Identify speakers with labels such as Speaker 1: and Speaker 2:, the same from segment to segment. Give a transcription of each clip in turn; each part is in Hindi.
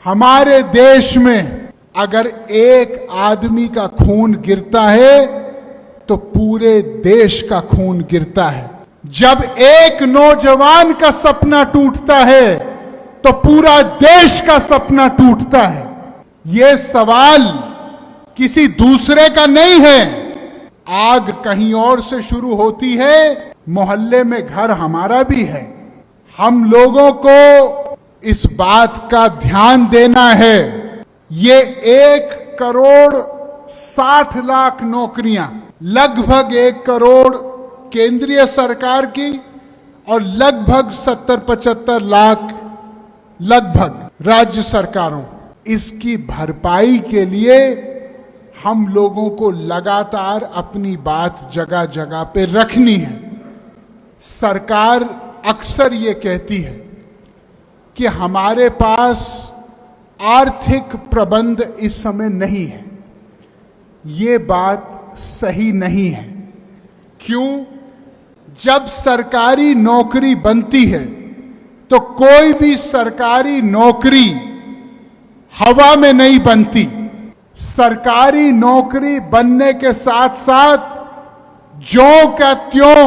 Speaker 1: हमारे देश में अगर एक आदमी का खून गिरता है तो पूरे देश का खून गिरता है। जब एक नौजवान का सपना टूटता है तो पूरा देश का सपना टूटता है। ये सवाल किसी दूसरे का नहीं है। आग कहीं और से शुरू होती है, मोहल्ले में घर हमारा भी है। हम लोगों को इस बात का ध्यान देना है। ये 1,60,00,000 नौकरियां, लगभग 1 करोड़ केंद्रीय सरकार की और लगभग 70-75 लाख लगभग राज्य सरकारों, इसकी भरपाई के लिए हम लोगों को लगातार अपनी बात जगह जगह पे रखनी है। सरकार अक्सर ये कहती है कि हमारे पास आर्थिक प्रबंध इस समय नहीं है। ये बात सही नहीं है। क्यों? जब सरकारी नौकरी बनती है तो कोई भी सरकारी नौकरी हवा में नहीं बनती। सरकारी नौकरी बनने के साथ साथ ज्यों का त्यों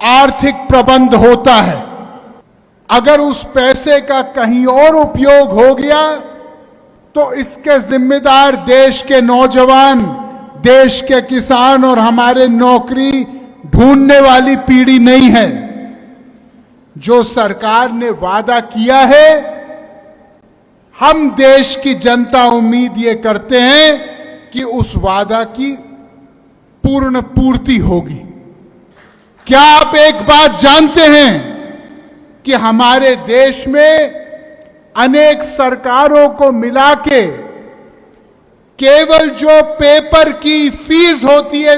Speaker 1: आर्थिक प्रबंध होता है। अगर उस पैसे का कहीं और उपयोग हो गया तो इसके जिम्मेदार देश के नौजवान, देश के किसान और हमारे नौकरी ढूंढने वाली पीढ़ी नहीं है। जो सरकार ने वादा किया है, हम देश की जनता उम्मीद ये करते हैं कि उस वादा की पूर्ण पूर्ति होगी। क्या आप एक बात जानते हैं कि हमारे देश में अनेक सरकारों को मिला के केवल जो पेपर की फीस होती है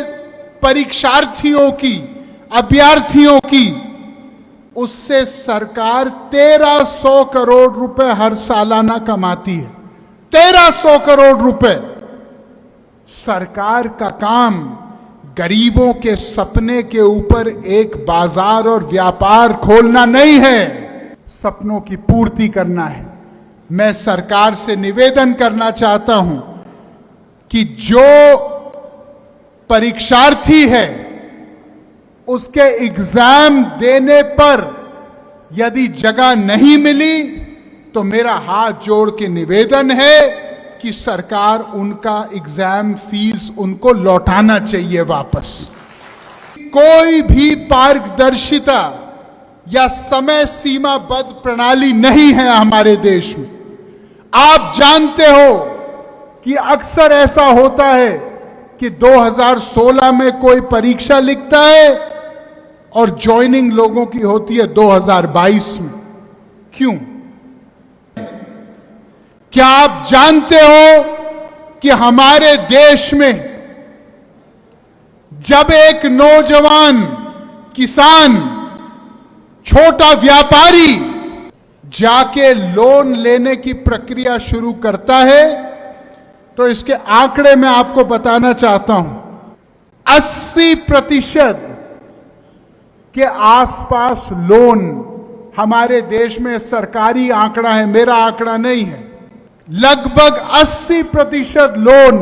Speaker 1: परीक्षार्थियों की, अभ्यर्थियों की, उससे सरकार 1300 करोड़ रुपए हर सालाना कमाती है। 1300 करोड़ रुपए। सरकार का काम गरीबों के सपने के ऊपर एक बाजार और व्यापार खोलना नहीं है, सपनों की पूर्ति करना है। मैं सरकार से निवेदन करना चाहता हूं कि जो परीक्षार्थी है उसके एग्जाम देने पर यदि जगह नहीं मिली तो मेरा हाथ जोड़ के निवेदन है कि सरकार उनका एग्जाम फीस उनको लौटाना चाहिए वापस। कोई भी पारदर्शिता या समय सीमाबद्ध प्रणाली नहीं है हमारे देश में। आप जानते हो कि अक्सर ऐसा होता है कि 2016 में कोई परीक्षा लिखता है और ज्वाइनिंग लोगों की होती है 2022 में। क्यों? क्या आप जानते हो कि हमारे देश में जब एक नौजवान किसान, छोटा व्यापारी जाके लोन लेने की प्रक्रिया शुरू करता है तो इसके आंकड़े मैं आपको बताना चाहता हूं, 80% के आसपास लोन हमारे देश में, सरकारी आंकड़ा है, मेरा आंकड़ा नहीं है, लगभग 80% लोन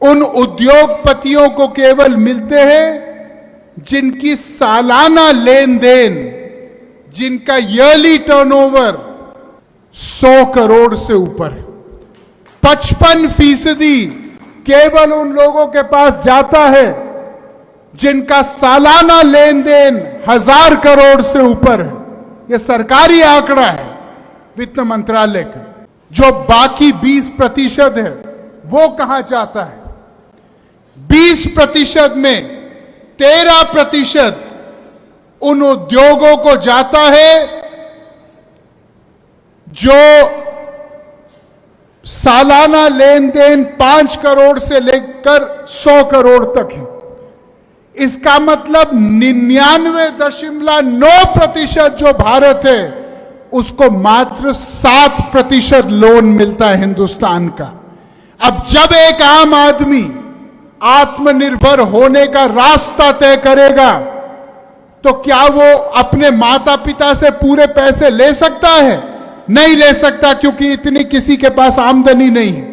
Speaker 1: उन उद्योगपतियों को केवल मिलते हैं जिनकी सालाना लेन देन, जिनका ईयरली टर्नओवर 100 करोड़ से ऊपर है। 55% केवल उन लोगों के पास जाता है जिनका सालाना लेन देन 1000 करोड़ से ऊपर है। यह सरकारी आंकड़ा है वित्त मंत्रालय का। जो बाकी 20% है वो कहां जाता है? 20% में 13% उन उद्योगों को जाता है जो सालाना लेन देन 5 करोड़ से लेकर 100 करोड़ तक है। इसका मतलब 99.9% जो भारत है उसको मात्र 7% लोन मिलता है हिंदुस्तान का। अब जब एक आम आदमी आत्मनिर्भर होने का रास्ता तय करेगा तो क्या वो अपने माता पिता से पूरे पैसे ले सकता है? नहीं ले सकता क्योंकि इतनी किसी के पास आमदनी नहीं है,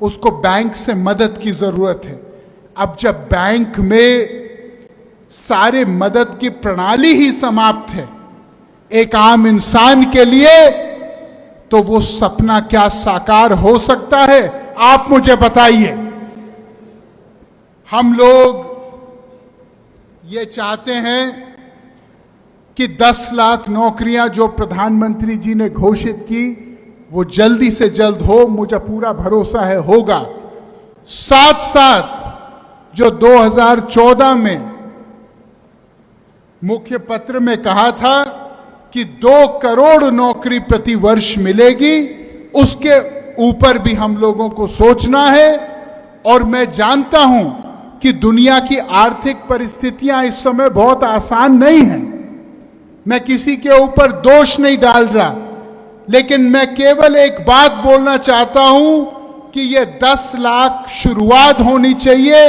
Speaker 1: उसको बैंक से मदद की जरूरत है। अब जब बैंक में सारे मदद की प्रणाली ही समाप्त है एक आम इंसान के लिए, तो वो सपना क्या साकार हो सकता है? आप मुझे बताइए। हम लोग ये चाहते हैं कि 10 लाख नौकरियां जो प्रधानमंत्री जी ने घोषित की वो जल्दी से जल्द हो, मुझे पूरा भरोसा है होगा। साथ साथ जो 2014 में मुख्य पत्र में कहा था कि 2 करोड़ नौकरी प्रति वर्ष मिलेगी, उसके ऊपर भी हम लोगों को सोचना है। और मैं जानता हूं कि दुनिया की आर्थिक परिस्थितियां इस समय बहुत आसान नहीं हैं। मैं किसी के ऊपर दोष नहीं डाल रहा, लेकिन मैं केवल एक बात बोलना चाहता हूं कि ये 10 लाख शुरुआत होनी चाहिए,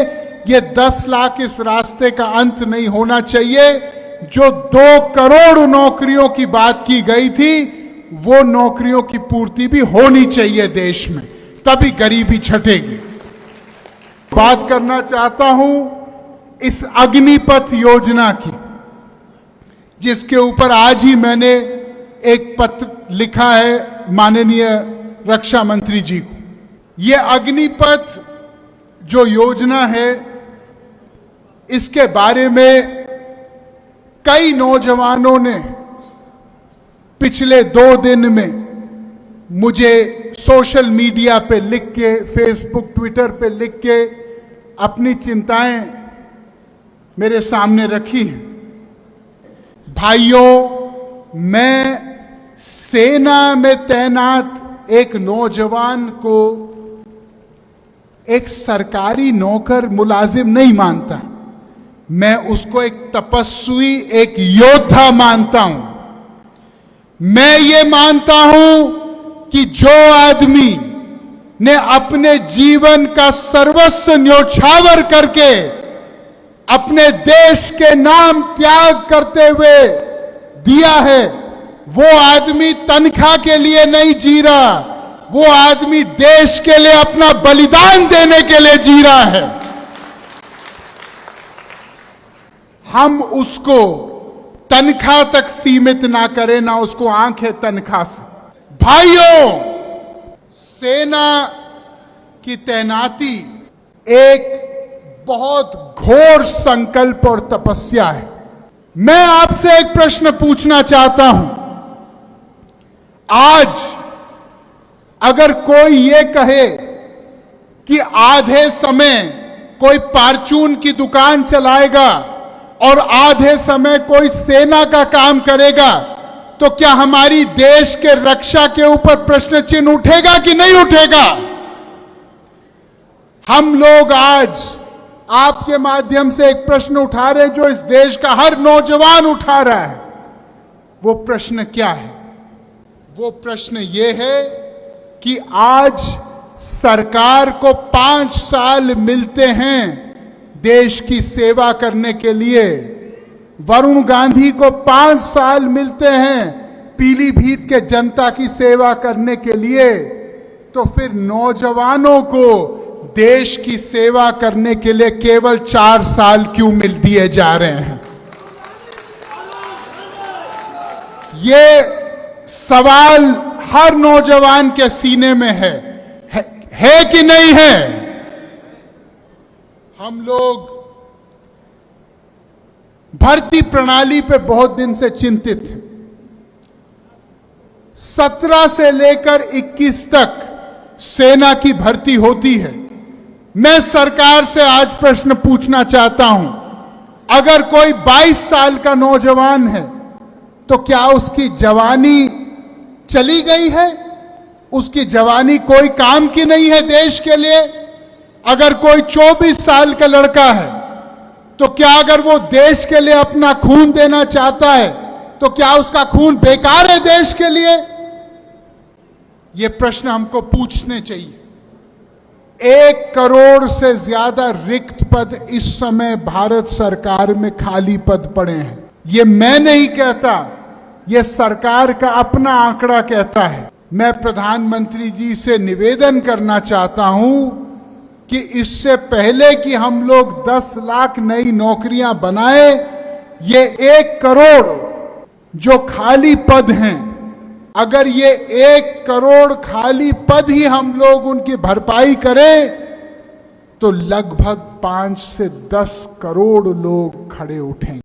Speaker 1: ये 10 लाख इस रास्ते का अंत नहीं होना चाहिए। जो 2 करोड़ नौकरियों की बात की गई थी वो नौकरियों की पूर्ति भी होनी चाहिए देश में, तभी गरीबी छटेगी। बात करना चाहता हूं इस अग्निपथ योजना की, जिसके ऊपर आज ही मैंने एक पत्र लिखा है माननीय रक्षा मंत्री जी को। यह अग्निपथ जो योजना है, इसके बारे में कई नौजवानों ने पिछले 2 दिन में मुझे सोशल मीडिया पे लिख के, फेसबुक ट्विटर पे लिख के अपनी चिंताएं मेरे सामने रखी हैं। भाइयों, मैं सेना में तैनात एक नौजवान को एक सरकारी नौकर मुलाजिम नहीं मानता, मैं उसको एक तपस्वी, एक योद्धा मानता हूं। मैं ये मानता हूं कि जो आदमी ने अपने जीवन का सर्वस्व न्योछावर करके अपने देश के नाम त्याग करते हुए दिया है, वो आदमी तनख्वाह के लिए नहीं जी रहा, वो आदमी देश के लिए अपना बलिदान देने के लिए जी रहा है। हम उसको तनख्वाह तक सीमित ना करें, ना उसको आंखें तनख्वाह से। भाइयों, सेना की तैनाती एक बहुत घोर संकल्प और तपस्या है। मैं आपसे एक प्रश्न पूछना चाहता हूं। आज अगर कोई ये कहे कि आधे समय कोई परचून की दुकान चलाएगा और आधे समय कोई सेना का काम करेगा, तो क्या हमारी देश के रक्षा के ऊपर प्रश्न चिन्ह उठेगा कि नहीं उठेगा? हम लोग आज आपके माध्यम से एक प्रश्न उठा रहे हैं जो इस देश का हर नौजवान उठा रहा है। वो प्रश्न क्या है? वो प्रश्न ये है कि आज सरकार को 5 साल मिलते हैं देश की सेवा करने के लिए। वरुण गांधी को 5 साल मिलते हैं पीलीभीत के जनता की सेवा करने के लिए, तो फिर नौजवानों को देश की सेवा करने के लिए केवल 4 साल क्यों मिल दिए जा रहे हैं? ये सवाल हर नौजवान के सीने में है कि नहीं है? हम लोग भर्ती प्रणाली पे बहुत दिन से चिंतित हैं। 17 से लेकर 21 तक सेना की भर्ती होती है। मैं सरकार से आज प्रश्न पूछना चाहता हूं, अगर कोई 22 साल का नौजवान है तो क्या उसकी जवानी चली गई है? उसकी जवानी कोई काम की नहीं है देश के लिए? अगर कोई 24 साल का लड़का है तो क्या अगर वो देश के लिए अपना खून देना चाहता है तो क्या उसका खून बेकार है देश के लिए? ये प्रश्न हमको पूछने चाहिए। 1 करोड़ से ज्यादा रिक्त पद इस समय भारत सरकार में खाली पद पड़े हैं। ये मैं नहीं कहता, ये सरकार का अपना आंकड़ा कहता है। मैं प्रधानमंत्री जी से निवेदन करना चाहता हूं कि इससे पहले कि हम लोग 10 लाख नई नौकरियां बनाए, ये 1 करोड़ जो खाली पद हैं, अगर ये 1 करोड़ खाली पद ही हम लोग उनकी भरपाई करें तो लगभग 5 से 10 करोड़ लोग खड़े उठेंगे।